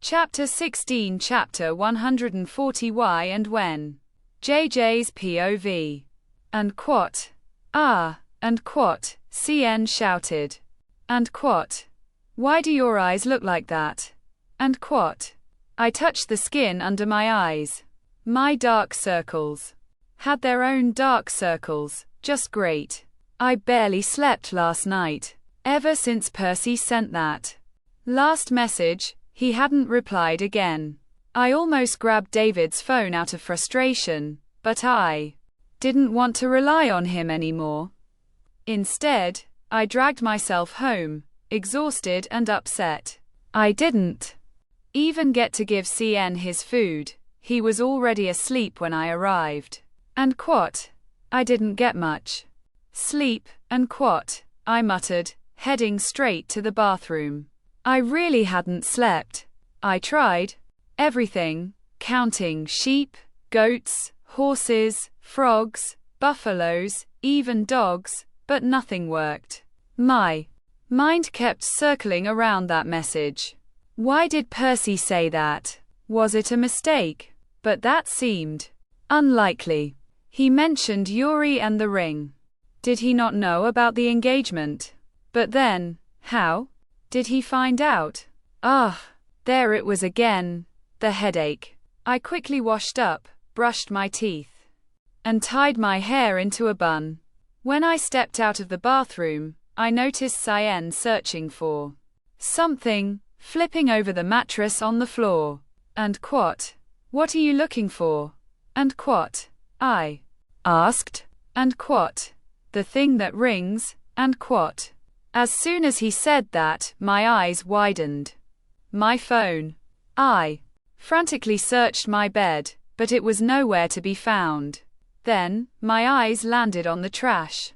Chapter 16 Chapter 140 Why and When. JJ's POV. And quat. Ah, and quat, CN shouted. And quat. Why do your eyes look like that? And quat. I touched the skin under my eyes. My dark circles. Had their own dark circles, just great. I barely slept last night. Ever since Percy sent that last message, he hadn't replied again. I almost grabbed David's phone out of frustration, but I didn't want to rely on him anymore. Instead, I dragged myself home, exhausted and upset. I didn't even get to give CN his food. He was already asleep when I arrived. And quat. I didn't get much sleep, and quat, I muttered, heading straight to the bathroom. I really hadn't slept. I tried everything, counting sheep, goats, horses, frogs, buffaloes, even dogs, but nothing worked. My mind kept circling around that message. Why did Percy say that? Was it a mistake? But that seemed unlikely. He mentioned Yuri and the ring. Did he not know about the engagement? But then, how did he find out? Ah, there it was again, the headache. I quickly washed up, brushed my teeth, and tied my hair into a bun. When I stepped out of the bathroom, I noticed Cyan searching for something, flipping over the mattress on the floor. And quat. What are you looking for? And quat. I asked. And quat. The thing that rings, and quat. As soon as he said that, my eyes widened. My phone. I frantically searched my bed, but it was nowhere to be found. Then, my eyes landed on the trash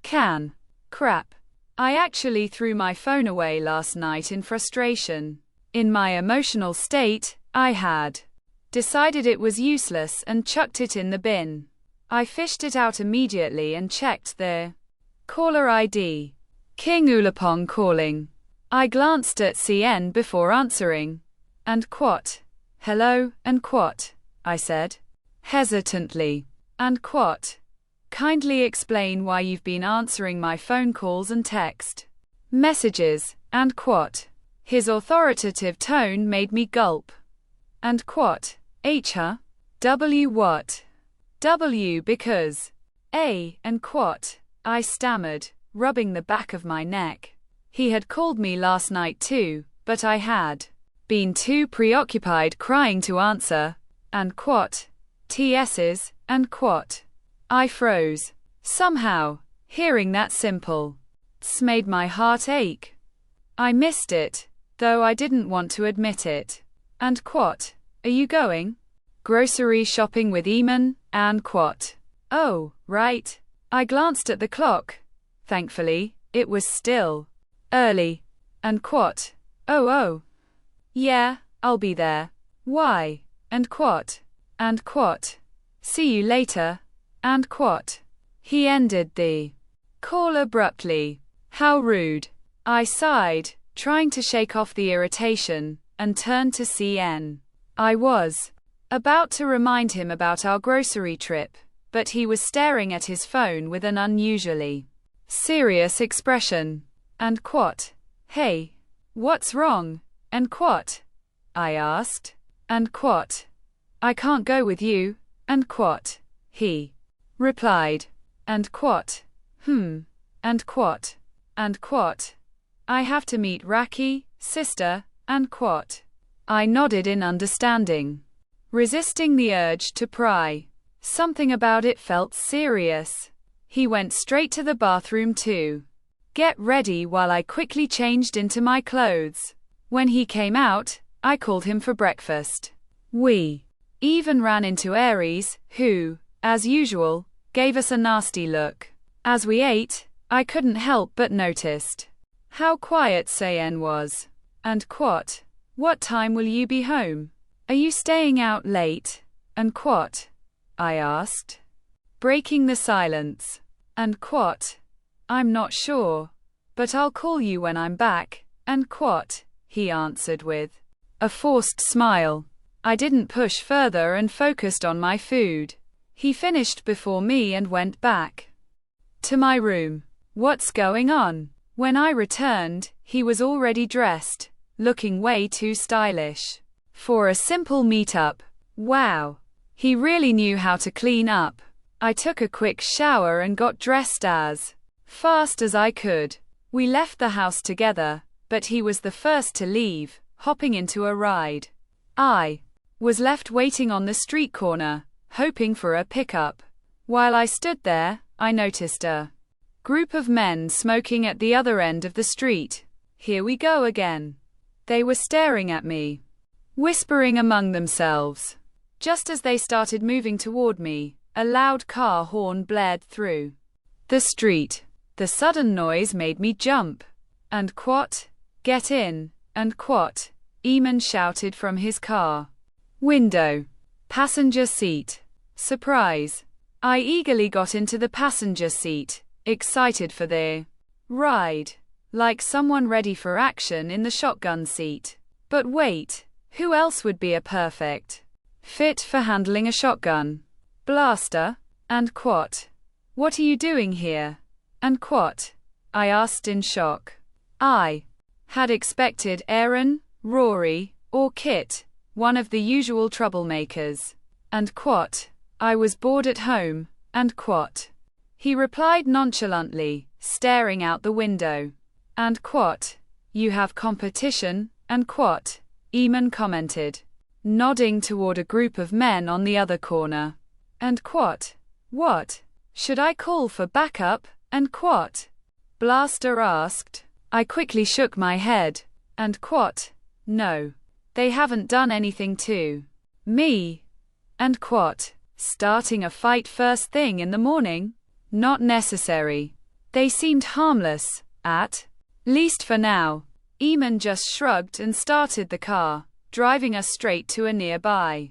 can. Crap. I actually threw my phone away last night in frustration. In my emotional state, I had decided it was useless and chucked it in the bin. I fished it out immediately and checked the caller ID. King Ulapong calling. I glanced at CN before answering. And quat. Hello, and quat, I said hesitantly. And quat. Kindly explain why you've been answering my phone calls and text messages, and quat. His authoritative tone made me gulp. And quat. Huh? W what? W because. A, and quat, I stammered, rubbing the back of my neck. He had called me last night too, but I had been too preoccupied crying to answer. And quat. TS's, and quat. I froze. Somehow, hearing that simple made my heart ache. I missed it, though I didn't want to admit it. And quat. Are you going grocery shopping with Eamon? And quat. Oh, right. I glanced at the clock. Thankfully, it was still early. And quat. Oh. Yeah, I'll be there. Why? And quat. And quat. See you later. And quat. He ended the call abruptly. How rude. I sighed, trying to shake off the irritation, and turned to CN. I was about to remind him about our grocery trip, but he was staring at his phone with an unusually serious expression. And quat. Hey, what's wrong? And quat. I asked. And quat. I can't go with you. And quat. He replied. And quat. And quat. And quat. I have to meet Raki, sister, and quat. I nodded in understanding, resisting the urge to pry. Something about it felt serious. He went straight to the bathroom to get ready while I quickly changed into my clothes. When he came out, I called him for breakfast. We even ran into Aries, who, as usual, gave us a nasty look. As we ate, I couldn't help but noticed how quiet Sayen was. And quat. What time will you be home? Are you staying out late? And quat. I asked, breaking the silence. And quat. I'm not sure, but I'll call you when I'm back. And quat. He answered with A forced smile. I didn't push further and focused on my food. He finished before me and went back to my room. What's going on? When I returned, he was already dressed, looking way too stylish for a simple meetup. Wow. He really knew how to clean up. I took a quick shower and got dressed as fast as I could. We left the house together, but he was the first to leave, hopping into a ride. I was left waiting on the street corner, hoping for a pickup. While I stood there, I noticed a group of men smoking at the other end of the street. Here we go again. They were staring at me, whispering among themselves. Just as they started moving toward me, a loud car horn blared through the street. The sudden noise made me jump. And quat, get in, and quat, Eamon shouted from his car window. Passenger seat. Surprise. I eagerly got into the passenger seat, excited for the ride, like someone ready for action in the shotgun seat. But wait, who else would be a perfect fit for handling a shotgun? Blaster? And quat. What are you doing here? And quat? I asked in shock. I had expected Aaron, Rory, or Kit, one of the usual troublemakers. And quat? I was bored at home, and quat? He replied nonchalantly, staring out the window. And quat? You have competition, and quat? Eamon commented, nodding toward a group of men on the other corner. And quat? What? Should I call for backup, and quat? Blaster asked. I quickly shook my head. And quat? No. They haven't done anything to me. And quat? Starting a fight first thing in the morning? Not necessary. They seemed harmless, at least for now. Eamon just shrugged and started the car, driving us straight to a nearby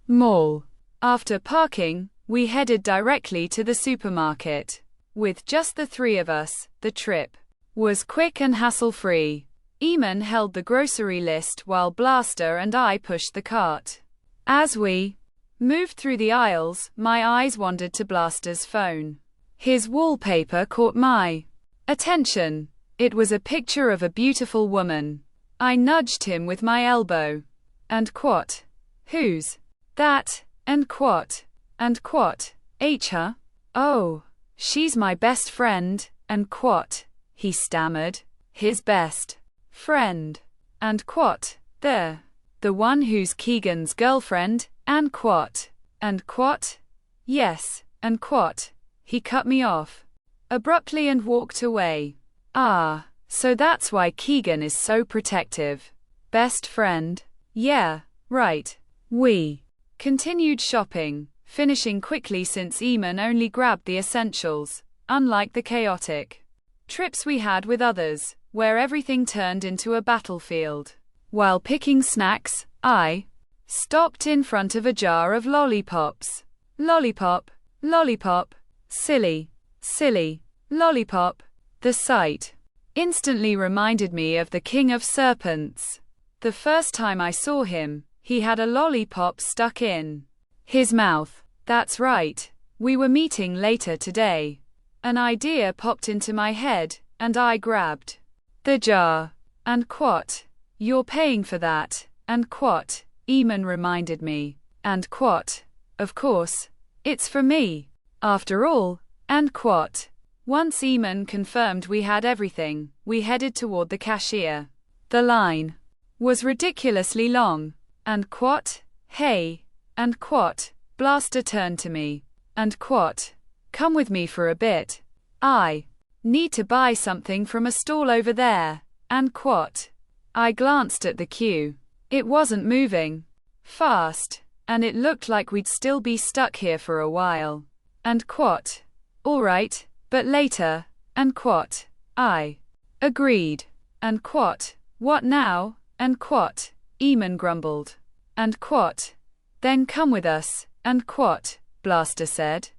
mall. After parking, we headed directly to the supermarket. With just the three of us, the trip was quick and hassle-free. Eamon held the grocery list while Blaster and I pushed the cart. As we moved through the aisles, my eyes wandered to Blaster's phone. His wallpaper caught my attention. It was a picture of a beautiful woman. I nudged him with my elbow. And quat? Who's that? And quat? And quat? Her? Oh, she's my best friend. And quat? He stammered. His best friend. And quat? The one who's Keegan's girlfriend. And quat? And quat? Yes. And quat? He cut me off abruptly and walked away. Ah, so that's why Keegan is so protective. Best friend? Yeah, right. We continued shopping, finishing quickly since Eamon only grabbed the essentials, unlike the chaotic trips we had with others, where everything turned into a battlefield. While picking snacks, I stopped in front of a jar of lollipops. Lollipop, lollipop, silly, silly, lollipop. The sight instantly reminded me of the King of Serpents. The first time I saw him, he had a lollipop stuck in his mouth. That's right. We were meeting later today. An idea popped into my head, and I grabbed the jar. And quat? You're paying for that. And quat? Eamon reminded me. And quat? Of course. It's for me. After all. And quat? Once Eamon confirmed we had everything, we headed toward the cashier. The line was ridiculously long. And quat? Hey. And quat? Blaster turned to me. And quat? Come with me for a bit. I need to buy something from a stall over there. And quat? I glanced at the queue. It wasn't moving fast, and it looked like we'd still be stuck here for a while. And quat? All right, but later. And quat? I agreed. And quat? What now? And quat? Eamon grumbled. And quat? Then come with us. And quat? Blaster said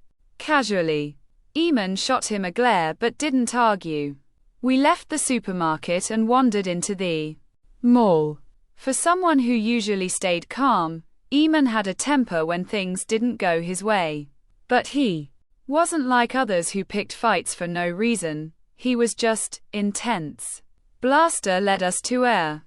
casually. Eamon shot him a glare but didn't argue. We left the supermarket and wandered into the mall. For someone who usually stayed calm, Eamon had a temper when things didn't go his way. But he wasn't like others who picked fights for no reason, he was just intense. Blaster led us to a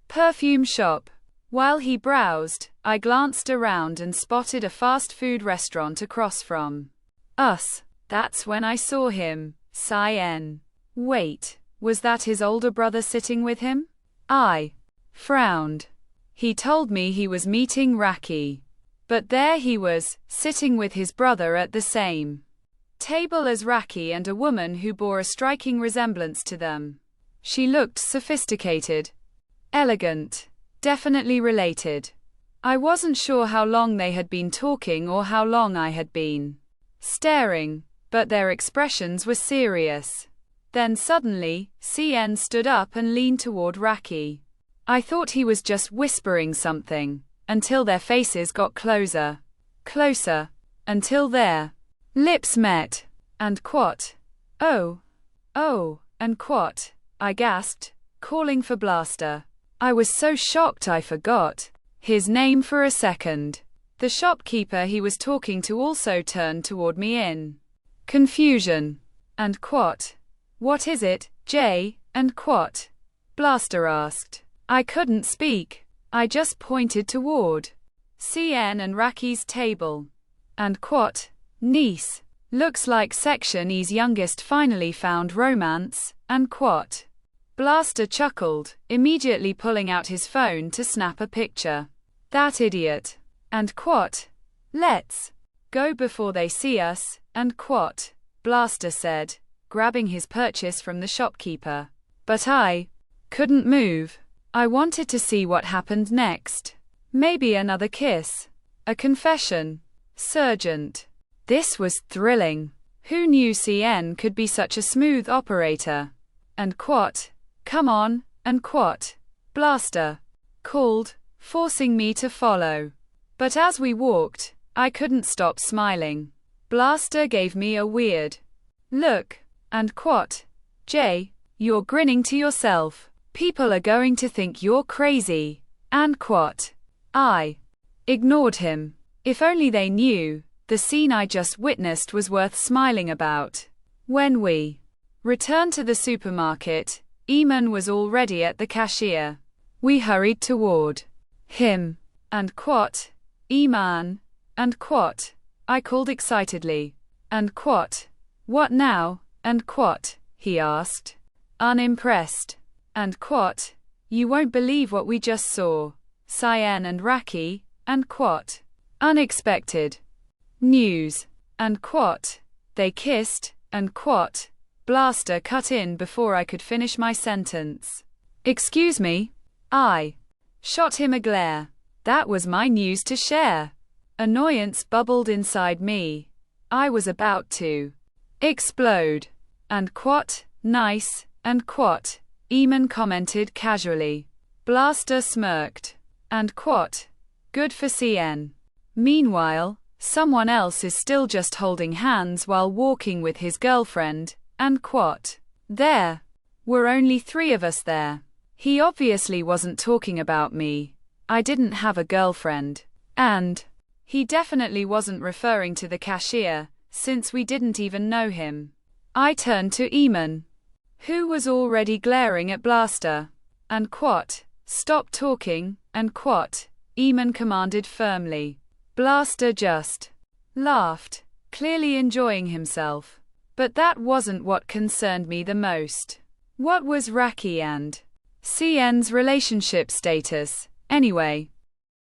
perfume shop. While he browsed, I glanced around and spotted a fast food restaurant across from us. That's when I saw him. Cyan. Wait, was that his older brother sitting with him? I frowned. He told me he was meeting Raki. But there he was, sitting with his brother at the same table as Raki and a woman who bore a striking resemblance to them. She looked sophisticated, elegant, definitely related. I wasn't sure how long they had been talking or how long I had been staring, but their expressions were serious. Then suddenly, CN stood up and leaned toward Raki. I thought he was just whispering something, until their faces got closer, until their lips met. And what? Oh, and what? I gasped, calling for Blaster. I was so shocked I forgot his name for a second. The shopkeeper he was talking to also turned toward me in confusion. And what? What is it, Jay, and what? Blaster asked. I couldn't speak. I just pointed toward CN and Raki's table. And what? Niece. Looks like Section E's youngest finally found romance, and what? Blaster chuckled, immediately pulling out his phone to snap a picture. That idiot. And what? Let's go before they see us, and what? Blaster said, grabbing his purchase from the shopkeeper. But I couldn't move. I wanted to see what happened next. Maybe another kiss. A confession. Sergeant. This was thrilling. Who knew CN could be such a smooth operator? And what? Come on, and what? Blaster called, forcing me to follow. But as we walked, I couldn't stop smiling. Blaster gave me a weird look. And what? Jay, you're grinning to yourself. People are going to think you're crazy. And what? I ignored him. If only they knew, the scene I just witnessed was worth smiling about. When we returned to the supermarket, Eamon was already at the cashier. We hurried toward him. And what? Eamon. And what? I called excitedly. And what? What now? And what? He asked, unimpressed. And what? You won't believe what we just saw. Cyan and Raki. And what? Unexpected news. And what? They kissed. And what? Blaster cut in before I could finish my sentence. Excuse me? I shot him a glare. That was my news to share. Annoyance bubbled inside me. I was about to explode. And what? Nice. And what? Eamon commented casually. Blaster smirked. And what? Good for CN. Meanwhile, someone else is still just holding hands while walking with his girlfriend. And what? There were only 3 of us there. He obviously wasn't talking about me. I didn't have a girlfriend. And he definitely wasn't referring to the cashier, since we didn't even know him. I turned to Eamon, who was already glaring at Blaster. And what? Stop talking, and what? Eamon commanded firmly. Blaster just laughed, clearly enjoying himself. But that wasn't what concerned me the most. What was Raki and CN's relationship status, anyway?